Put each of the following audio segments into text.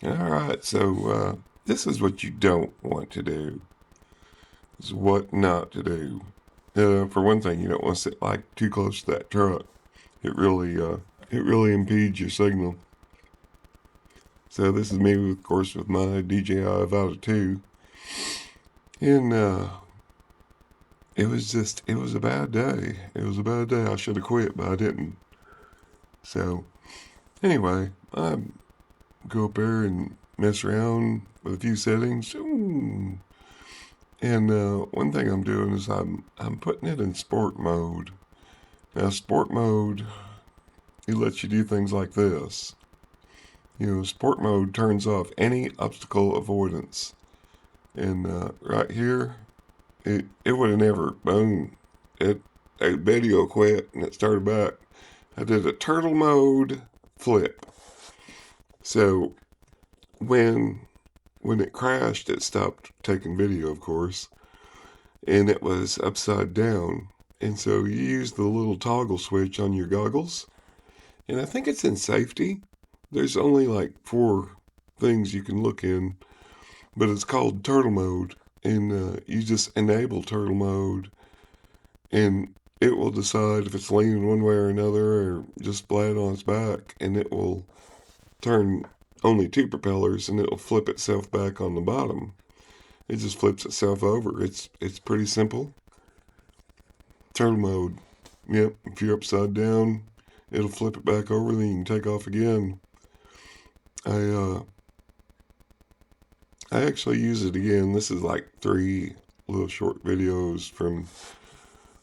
Alright, so this is what you don't want to do. This is what not to do. For one thing, you don't want to sit like too close to that truck. It really impedes your signal. So this is me, of course, with my DJI Avata 2. And it was a bad day. It was a bad day. I should have quit, but I didn't. So anyway, I go up there and mess around with a few settings. Ooh. And one thing I'm doing is I'm putting it in sport mode. Now, sport mode, it lets you do things like this. Sport mode turns off any obstacle avoidance. And right here, it would have never, boom, a video quit and it started back. I did a turtle mode flip. So when it crashed, it stopped taking video, of course, and it was upside down. And so you use the little toggle switch on your goggles, and I think it's in safety. There's only like 4 things you can look in, but it's called turtle mode, and you just enable turtle mode, and it will decide if it's leaning one way or another or just flat on its back, and it will turn only 2 propellers, and it'll flip itself back on the bottom. It just flips itself over. It's pretty simple. Turtle mode. Yep, if you're upside down, it'll flip it back over, then you can take off again. I actually use it again. This is like 3 little short videos from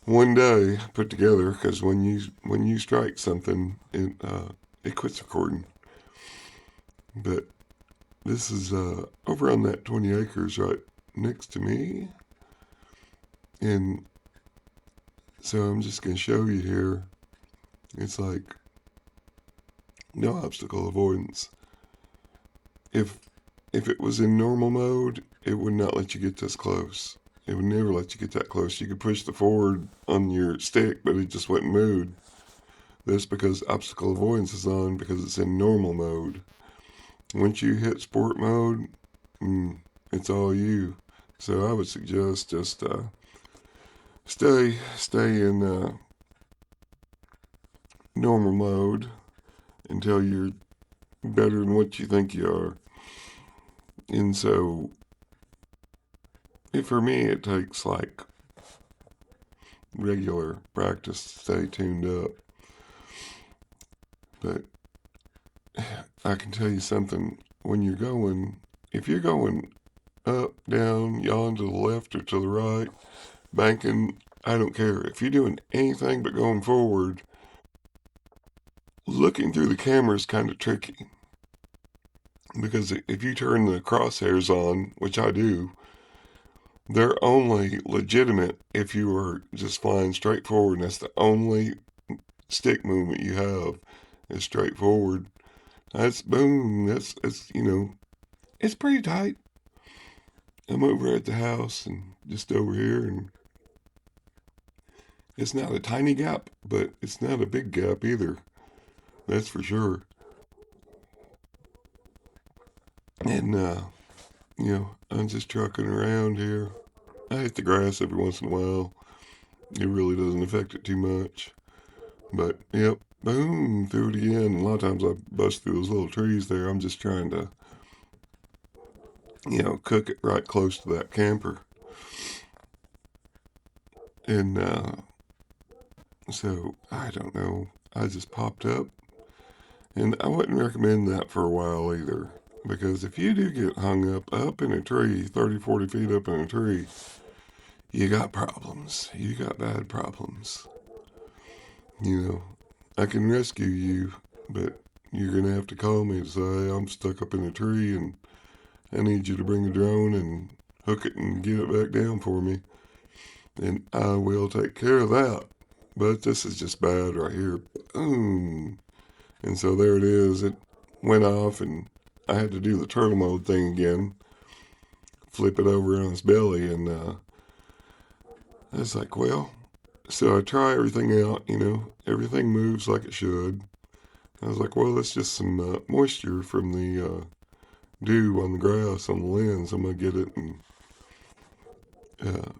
one day put together, because when you strike something, it quits recording. But this is over on that 20 acres right next to me. And so I'm just going to show you here. It's like no obstacle avoidance. If it was in normal mode, it would not let you get this close. It would never let you get that close. You could push the forward on your stick, but it just wouldn't move. That's because obstacle avoidance is on, because it's in normal mode. Once you hit sport mode, it's all you. So I would suggest just stay in normal mode until you're better than what you think you are. And so, for me, it takes like regular practice to stay tuned up. But I can tell you something. If you're going up, down, yawn to the left or to the right, banking, I don't care. If you're doing anything but going forward, looking through the camera is kind of tricky. Because if you turn the crosshairs on, which I do, they're only legitimate if you are just flying straight forward, and that's the only stick movement you have is straight forward. That's boom. It's it's pretty tight. I'm over at the house and just over here, and it's not a tiny gap, but it's not a big gap either. That's for sure. And I'm just trucking around here. I hit the grass every once in a while. It really doesn't affect it too much. But yep, boom, through it again. A lot of times I bust through those little trees there. I'm just trying to, cook it right close to that camper. And so I don't know. I just popped up, and I wouldn't recommend that for a while either. Because if you do get hung up in a tree, 30, 40 feet up in a tree, you got problems. You got bad problems. I can rescue you, but you're going to have to call me to say, hey, I'm stuck up in a tree and I need you to bring a drone and hook it and get it back down for me. And I will take care of that. But this is just bad right here. Boom. And so there it is. It went off, and I had to do the turtle mode thing again. Flip it over on its belly, and I was like, well, so I try everything out, everything moves like it should. I was like, well, that's just some moisture from the dew on the grass on the lens, I'm going to get it and, uh,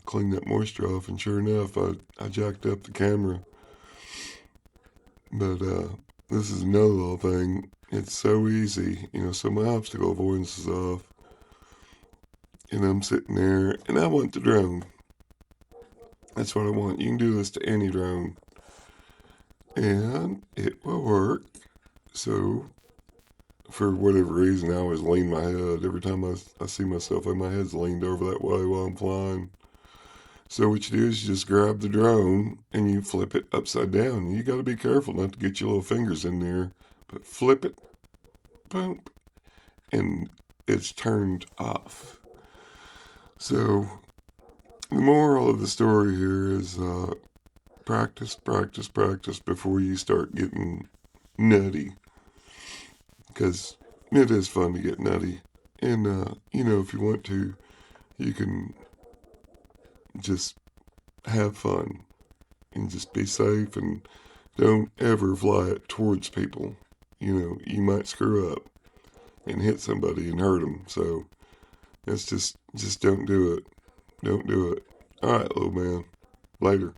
clean that moisture off. And sure enough, I jacked up the camera. But this is another little thing. It's so easy, so my obstacle avoidance is off. And I'm sitting there, and I want the drone. That's what I want. You can do this to any drone. And it will work. So, for whatever reason, I always lean my head. Every time I see myself, my head's leaned over that way while I'm flying. So what you do is you just grab the drone and you flip it upside down. You got to be careful not to get your little fingers in there, but flip it, boom, and it's turned off. So the moral of the story here is practice, practice, practice before you start getting nutty, because it is fun to get nutty. And, if you want to, you can just have fun and just be safe and don't ever fly it towards people. You might screw up and hit somebody and hurt them. So it's just don't do it. Don't do it. All right, little man. Later.